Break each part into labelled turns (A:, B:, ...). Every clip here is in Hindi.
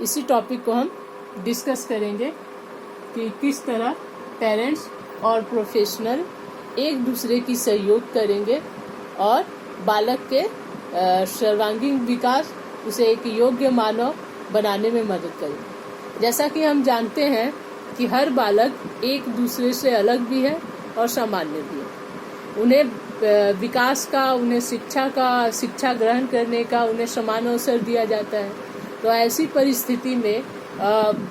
A: इसी टॉपिक को हम डिस्कस करेंगे कि किस तरह पेरेंट्स और प्रोफेशनल एक दूसरे की सहयोग करेंगे और बालक के सर्वांगीण विकास, उसे एक योग्य मानव बनाने में मदद करेंगे। जैसा कि हम जानते हैं कि हर बालक एक दूसरे से अलग भी है और सामान्य भी है। उन्हें विकास का, उन्हें शिक्षा ग्रहण करने का उन्हें समान अवसर दिया जाता है। तो ऐसी परिस्थिति में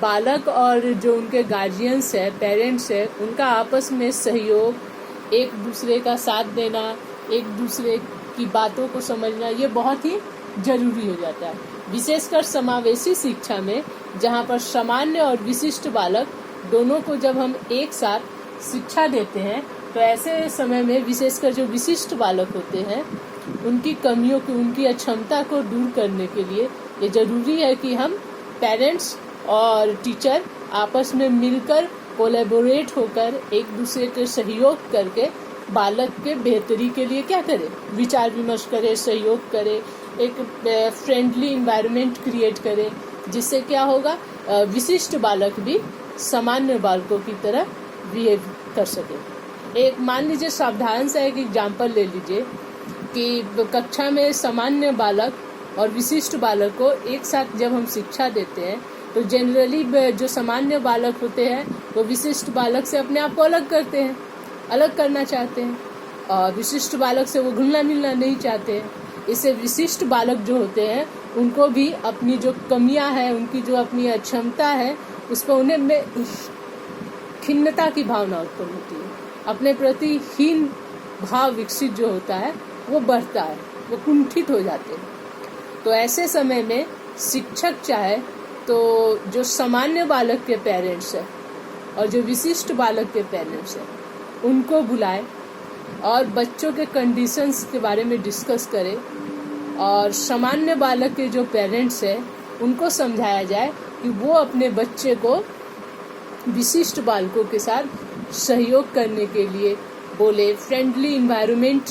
A: बालक और जो उनके गार्जियंस है, पेरेंट्स है, उनका आपस में सहयोग, एक दूसरे का साथ देना, एक दूसरे की बातों को समझना, ये बहुत ही जरूरी हो जाता है। विशेषकर समावेशी शिक्षा में, जहाँ पर सामान्य और विशिष्ट बालक दोनों को जब हम एक साथ शिक्षा देते हैं, तो ऐसे समय में विशेषकर जो विशिष्ट बालक होते हैं, उनकी कमियों को, उनकी अक्षमता को दूर करने के लिए ये जरूरी है कि हम पेरेंट्स और टीचर आपस में मिलकर कोलैबोरेट होकर एक दूसरे के सहयोग करके बालक के बेहतरी के लिए क्या करें, विचार विमर्श करें, सहयोग करें, एक फ्रेंडली एनवायरनमेंट क्रिएट करें, जिससे क्या होगा, विशिष्ट बालक भी सामान्य बालकों की तरह बिहेव कर सके। एक मान लीजिए, सावधान सा एक एग्जाम्पल ले लीजिए कि कक्षा में सामान्य बालक और विशिष्ट बालक को एक साथ जब हम शिक्षा देते हैं, तो जनरली जो सामान्य बालक होते हैं वो विशिष्ट बालक से अपने आप को अलग करते हैं, अलग करना चाहते हैं, और विशिष्ट बालक से वो घुलना मिलना नहीं चाहते हैं। इससे विशिष्ट बालक जो होते हैं उनको भी अपनी जो कमियां हैं, उनकी जो अपनी अक्षमता है, उस पर उन्हें खिन्नता की भावना उत्पन्न होती है। अपने प्रति हीन भाव विकसित जो होता है वो बढ़ता है, वो कुंठित हो जाते हैं। तो ऐसे समय में शिक्षक चाहे तो जो सामान्य बालक के पेरेंट्स है और जो विशिष्ट बालक के पेरेंट्स है, उनको बुलाए और बच्चों के कंडीशंस के बारे में डिस्कस करे, और सामान्य बालक के जो पेरेंट्स है उनको समझाया जाए कि वो अपने बच्चे को विशिष्ट बालकों के साथ सहयोग करने के लिए बोले, फ्रेंडली इन्वायरमेंट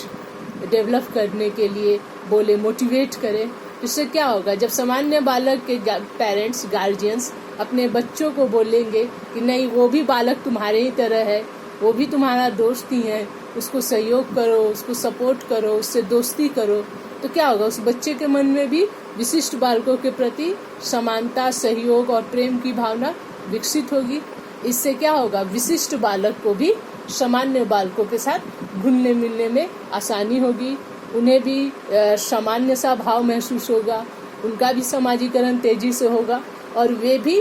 A: डेवलप करने के लिए बोले, मोटिवेट करें। इससे क्या होगा, जब सामान्य बालक के पेरेंट्स, गार्जियंस अपने बच्चों को बोलेंगे कि नहीं, वो भी बालक तुम्हारे ही तरह है, वो भी तुम्हारा दोस्त ही है, उसको सहयोग करो, उसको सपोर्ट करो, उससे दोस्ती करो, तो क्या होगा, उस बच्चे के मन में भी विशिष्ट बालकों के प्रति समानता, सहयोग और प्रेम की भावना विकसित होगी। इससे क्या होगा, विशिष्ट बालक को भी सामान्य बालकों के साथ घुलने मिलने में आसानी होगी, उन्हें भी सामान्य सा भाव महसूस होगा, उनका भी समाजीकरण तेजी से होगा और वे भी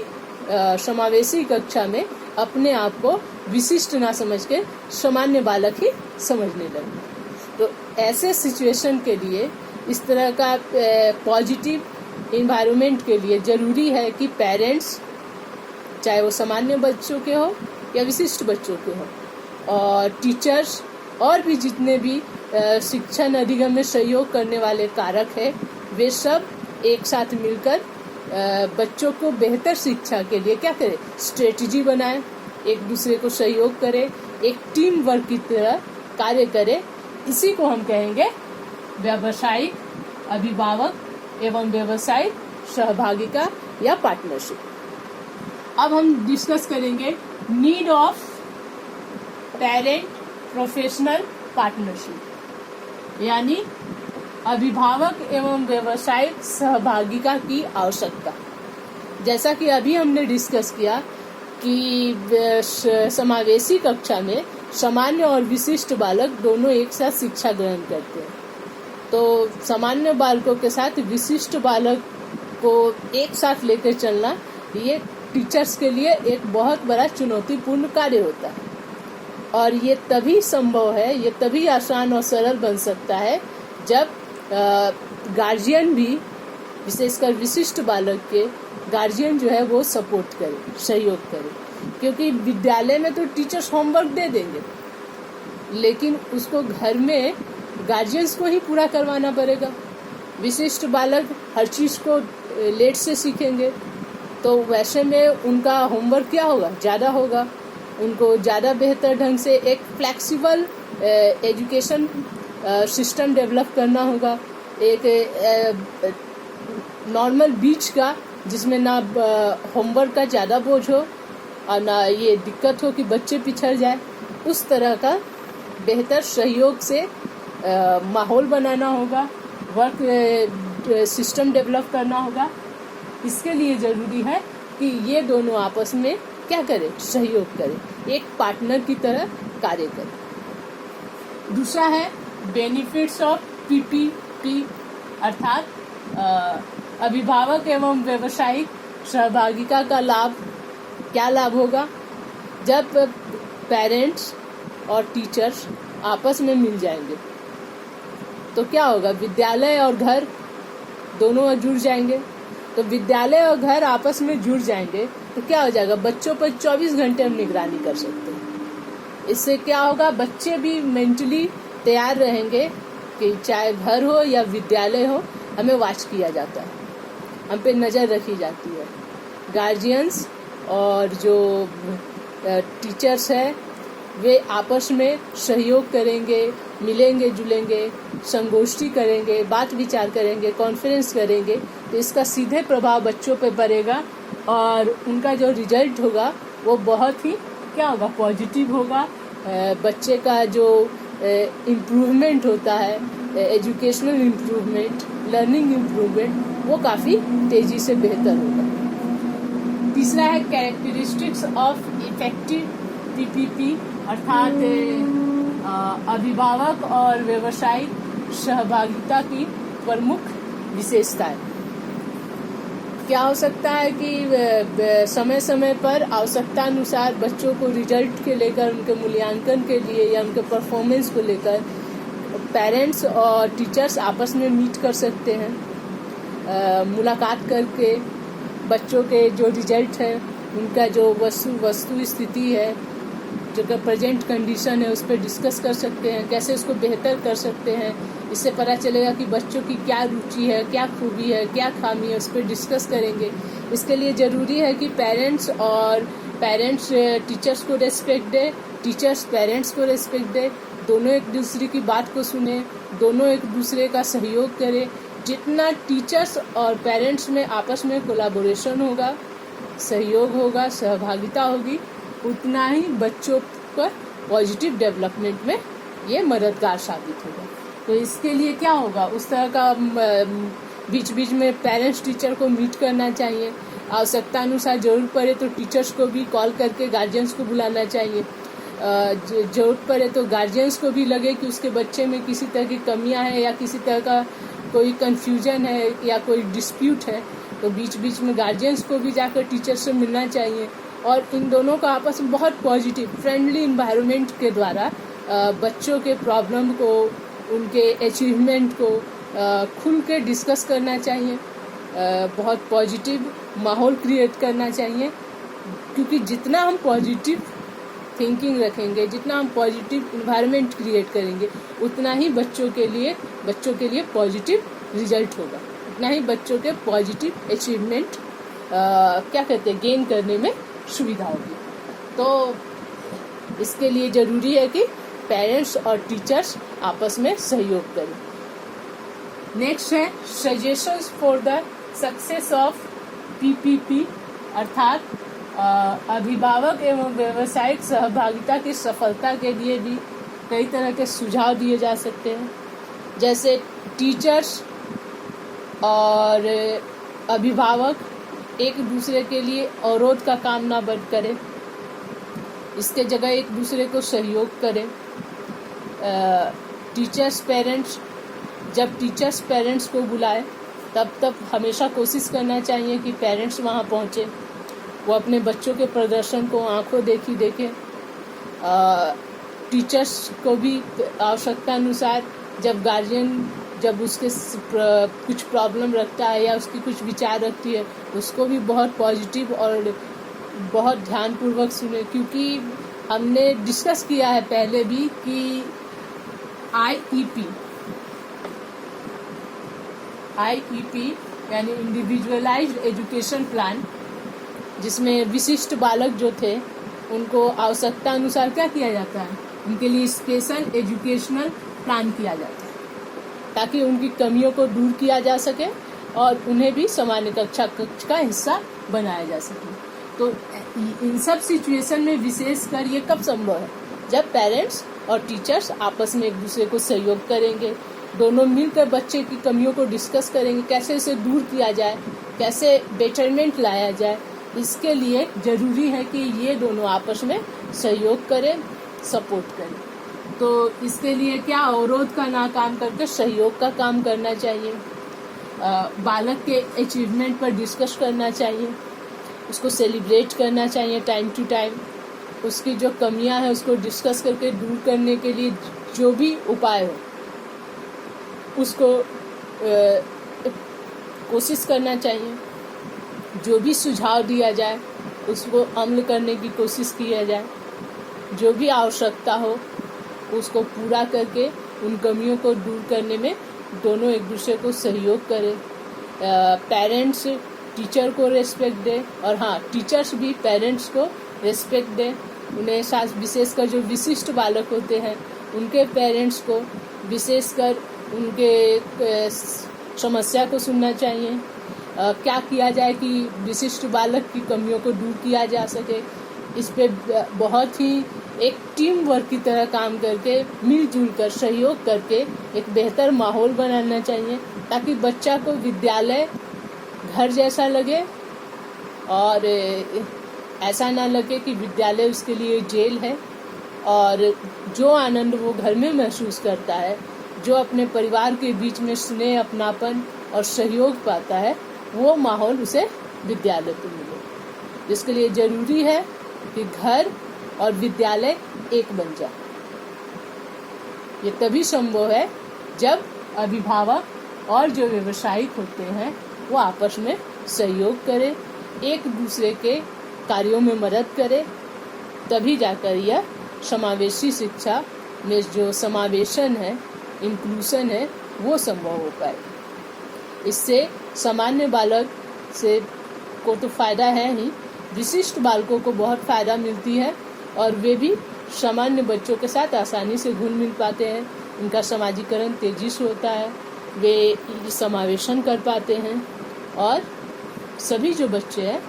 A: समावेशी कक्षा में अपने आप को विशिष्ट ना समझ के सामान्य बालक ही समझने लगे। तो ऐसे सिचुएशन के लिए, इस तरह का पॉजिटिव एनवायरनमेंट के लिए जरूरी है कि पेरेंट्स, चाहे वो सामान्य बच्चों के हो या विशिष्ट बच्चों के हो, और टीचर्स और भी जितने भी शिक्षण अधिगम में सहयोग करने वाले कारक है, वे सब एक साथ मिलकर बच्चों को बेहतर शिक्षा के लिए क्या करें, स्ट्रेटजी बनाएं, एक दूसरे को सहयोग करें, एक टीम वर्क की तरह कार्य करें। इसी को हम कहेंगे व्यावसायिक अभिभावक एवं व्यावसायिक सहभागिता या पार्टनरशिप। अब हम डिस्कस करेंगे need of parent professional partnership, यानी अभिभावक एवं व्यावसायिक सहभागिता की आवश्यकता। जैसा कि अभी हमने डिस्कस किया कि समावेशी कक्षा में सामान्य और विशिष्ट बालक दोनों एक साथ शिक्षा ग्रहण करते हैं, तो सामान्य बालकों के साथ विशिष्ट बालक को एक साथ लेकर चलना, ये टीचर्स के लिए एक बहुत बड़ा चुनौतीपूर्ण कार्य होता है। और ये तभी संभव है, ये तभी आसान और सरल बन सकता है जब गार्जियन भी, विशेषकर विशिष्ट बालक के गार्जियन जो है वो सपोर्ट करे, सहयोग करे। क्योंकि विद्यालय में तो टीचर्स होमवर्क दे देंगे, लेकिन उसको घर में गार्जियंस को ही पूरा करवाना पड़ेगा। विशिष्ट बालक हर चीज़ को लेट से सीखेंगे, तो वैसे में उनका होमवर्क क्या होगा, ज़्यादा होगा। उनको ज़्यादा बेहतर ढंग से एक फ्लेक्सिबल एजुकेशन सिस्टम डेवलप करना होगा, एक नॉर्मल बीच का जिसमें ना होमवर्क का ज़्यादा बोझ हो और ना ये दिक्कत हो कि बच्चे पिछड़ जाए, उस तरह का बेहतर सहयोग से माहौल बनाना होगा, वर्क सिस्टम डेवलप करना होगा। इसके लिए ज़रूरी है कि ये दोनों आपस में क्या करें, सहयोग करें, एक पार्टनर की तरह कार्य करें। दूसरा है बेनिफिट्स ऑफ पीपीपी, अर्थात अभिभावक एवं व्यावसायिक सहभागिता का लाभ। क्या लाभ होगा? जब पेरेंट्स और टीचर्स आपस में मिल जाएंगे तो क्या होगा, विद्यालय और घर दोनों जुड़ जाएंगे। तो विद्यालय और घर आपस में जुड़ जाएंगे तो क्या हो जाएगा, बच्चों पर 24 घंटे हम निगरानी कर सकते हैं। इससे क्या होगा, बच्चे भी मेंटली तैयार रहेंगे कि चाहे घर हो या विद्यालय हो, हमें वॉच किया जाता है, हम पे नज़र रखी जाती है। गार्जियंस और जो टीचर्स है वे आपस में सहयोग करेंगे, मिलेंगे जुलेंगे, संगोष्ठी करेंगे, बात विचार करेंगे, कॉन्फ्रेंस करेंगे, तो इसका सीधे प्रभाव बच्चों पे पड़ेगा और उनका जो रिजल्ट होगा वो बहुत ही क्या होगा, पॉजिटिव होगा। बच्चे का जो इम्प्रूवमेंट होता है, एजुकेशनल इम्प्रूवमेंट, लर्निंग इम्प्रूवमेंट, वो काफ़ी तेज़ी से बेहतर होगा। तीसरा है कैरेक्टरिस्टिक्स ऑफ इफेक्टिव पीपीपी, अर्थात अभिभावक और व्यावसायिक सहभागिता की प्रमुख विशेषताएं। क्या हो सकता है कि समय समय पर आवश्यकता अनुसार बच्चों को रिजल्ट के लेकर, उनके मूल्यांकन के लिए या उनके परफॉर्मेंस को लेकर पेरेंट्स और टीचर्स आपस में मीट कर सकते हैं, मुलाकात करके बच्चों के जो रिजल्ट है, उनका जो वस्तु स्थिति है, जो कि प्रेजेंट कंडीशन है, उस पर डिस्कस कर सकते हैं, कैसे उसको बेहतर कर सकते हैं। इससे पता चलेगा कि बच्चों की क्या रुचि है, क्या खूबी है, क्या खामी है, उस पर डिस्कस करेंगे। इसके लिए ज़रूरी है कि पेरेंट्स टीचर्स को रेस्पेक्ट दे, टीचर्स पेरेंट्स को रेस्पेक्ट दे, दोनों एक दूसरे की बात को सुने, दोनों एक दूसरे का सहयोग करें। जितना टीचर्स और पेरेंट्स में आपस में कोलैबोरेशन होगा, सहयोग होगा, सहभागिता होगी, उतना ही बच्चों पर पॉजिटिव डेवलपमेंट में ये मददगार साबित होगा। तो इसके लिए क्या होगा, उस तरह का बीच बीच में पेरेंट्स टीचर को मीट करना चाहिए। आवश्यकता अनुसार जरूरत पड़े तो टीचर्स को भी कॉल करके गार्जियंस को बुलाना चाहिए। जरूरत पड़े तो गार्जियंस को भी लगे कि उसके बच्चे में किसी तरह की कमियां हैं या किसी तरह का कोई कंफ्यूजन है या कोई डिस्प्यूट है, तो बीच बीच में गार्जियंस को भी जाकर टीचर से मिलना चाहिए। और इन दोनों का आपस में बहुत पॉजिटिव फ्रेंडली इन्वायरमेंट के द्वारा बच्चों के प्रॉब्लम को, उनके अचीवमेंट को खुल के डिस्कस करना चाहिए। बहुत पॉजिटिव माहौल क्रिएट करना चाहिए, क्योंकि जितना हम पॉजिटिव थिंकिंग रखेंगे, जितना हम पॉजिटिव इन्वायरमेंट क्रिएट करेंगे, उतना ही बच्चों के लिए पॉजिटिव रिजल्ट होगा, उतना ही बच्चों के पॉजिटिव अचीवमेंट गेन करने में सुविधा होगी। तो इसके लिए ज़रूरी है कि पेरेंट्स और टीचर्स आपस में सहयोग करें। नेक्स्ट है suggestions for the success of PPP, अर्थात अभिभावक एवं व्यावसायिक सहभागिता की सफलता के लिए भी कई तरह के सुझाव दिए जा सकते हैं। जैसे टीचर्स और अभिभावक एक दूसरे के लिए अवरोध का काम ना बंद करें, इसके जगह एक दूसरे को सहयोग करें। जब टीचर्स पेरेंट्स को बुलाए तब हमेशा कोशिश करना चाहिए कि पेरेंट्स वहाँ पहुँचे, वो अपने बच्चों के प्रदर्शन को आंखों देखी देखें। टीचर्स को भी आवश्यकता अनुसार जब उसके कुछ प्रॉब्लम रखता है या उसकी कुछ विचार रखती है, उसको भी बहुत पॉजिटिव और बहुत ध्यानपूर्वक सुने, क्योंकि हमने डिस्कस किया है पहले भी कि आईईपी यानी इंडिविजुअलाइज्ड एजुकेशन प्लान, जिसमें विशिष्ट बालक जो थे उनको आवश्यकता अनुसार क्या किया जाता है, उनके लिए स्पेशल एजुकेशनल प्लान किया जाता है, ताकि उनकी कमियों को दूर किया जा सके और उन्हें भी सामान्य कक्षा का हिस्सा बनाया जा सके। तो इन सब सिचुएशन में विशेषकर ये कब संभव है, जब पेरेंट्स और टीचर्स आपस में एक दूसरे को सहयोग करेंगे, दोनों मिलकर बच्चे की कमियों को डिस्कस करेंगे, कैसे इसे दूर किया जाए, कैसे बेटरमेंट लाया जाए। इसके लिए जरूरी है कि ये दोनों आपस में सहयोग करें, सपोर्ट करें। तो इसके लिए क्या अवरोध का ना काम करके सहयोग का काम करना चाहिए। बालक के अचीवमेंट पर डिस्कस करना चाहिए, उसको सेलिब्रेट करना चाहिए टाइम टू टाइम। उसकी जो कमियां हैं उसको डिस्कस करके दूर करने के लिए जो भी उपाय हो उसको कोशिश करना चाहिए। जो भी सुझाव दिया जाए उसको अमल करने की कोशिश किया जाए। जो भी आवश्यकता हो उसको पूरा करके उन कमियों को दूर करने में दोनों एक दूसरे को सहयोग करें। पेरेंट्स टीचर को रेस्पेक्ट दे और हाँ, टीचर्स भी पेरेंट्स को रेस्पेक्ट दे। उन्हें साथ विशेषकर जो विशिष्ट बालक होते हैं उनके पेरेंट्स को विशेषकर उनके समस्या को सुनना चाहिए। क्या किया जाए कि विशिष्ट बालक की कमियों को दूर किया जा सके, इस पे बहुत ही एक टीम वर्क की तरह काम करके मिलजुल कर सहयोग करके एक बेहतर माहौल बनाना चाहिए, ताकि बच्चा को विद्यालय घर जैसा लगे और ऐसा ना लगे कि विद्यालय उसके लिए जेल है। और जो आनंद वो घर में महसूस करता है, जो अपने परिवार के बीच में स्नेह, अपनापन और सहयोग पाता है, वो माहौल उसे विद्यालय पे मिले। जिसके लिए जरूरी है कि घर और विद्यालय एक बन जाए। ये तभी संभव है जब अभिभावक और जो व्यावसायिक होते हैं वो आपस में सहयोग करें, एक दूसरे के कार्यों में मदद करें। तभी जाकर यह समावेशी शिक्षा में जो समावेशन है, इंक्लूशन है, वो संभव हो पाए। इससे सामान्य बालक से को तो फायदा है ही, विशिष्ट बालकों को बहुत फायदा मिलती है और वे भी सामान्य बच्चों के साथ आसानी से घुल मिल पाते हैं। उनका समाजीकरण तेजी से होता है, वे समावेशन कर पाते हैं और सभी जो बच्चे हैं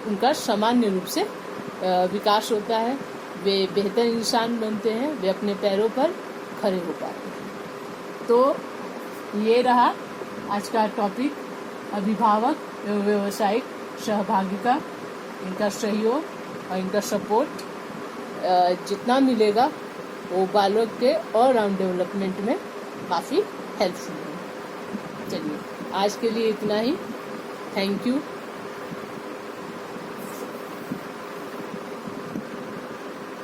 A: उनका सामान्य रूप से विकास होता है। वे बेहतर इंसान बनते हैं, वे अपने पैरों पर खड़े हो पाते हैं। तो ये रहा आज का टॉपिक, अभिभावक एवं व्यावसायिक सहभागिता, इनका सहयोग और इनका सपोर्ट जितना मिलेगा वो बालक के ऑल राउंड डेवलपमेंट में काफ़ी हेल्पफुल है। चलिए आज के लिए इतना ही। Thank you.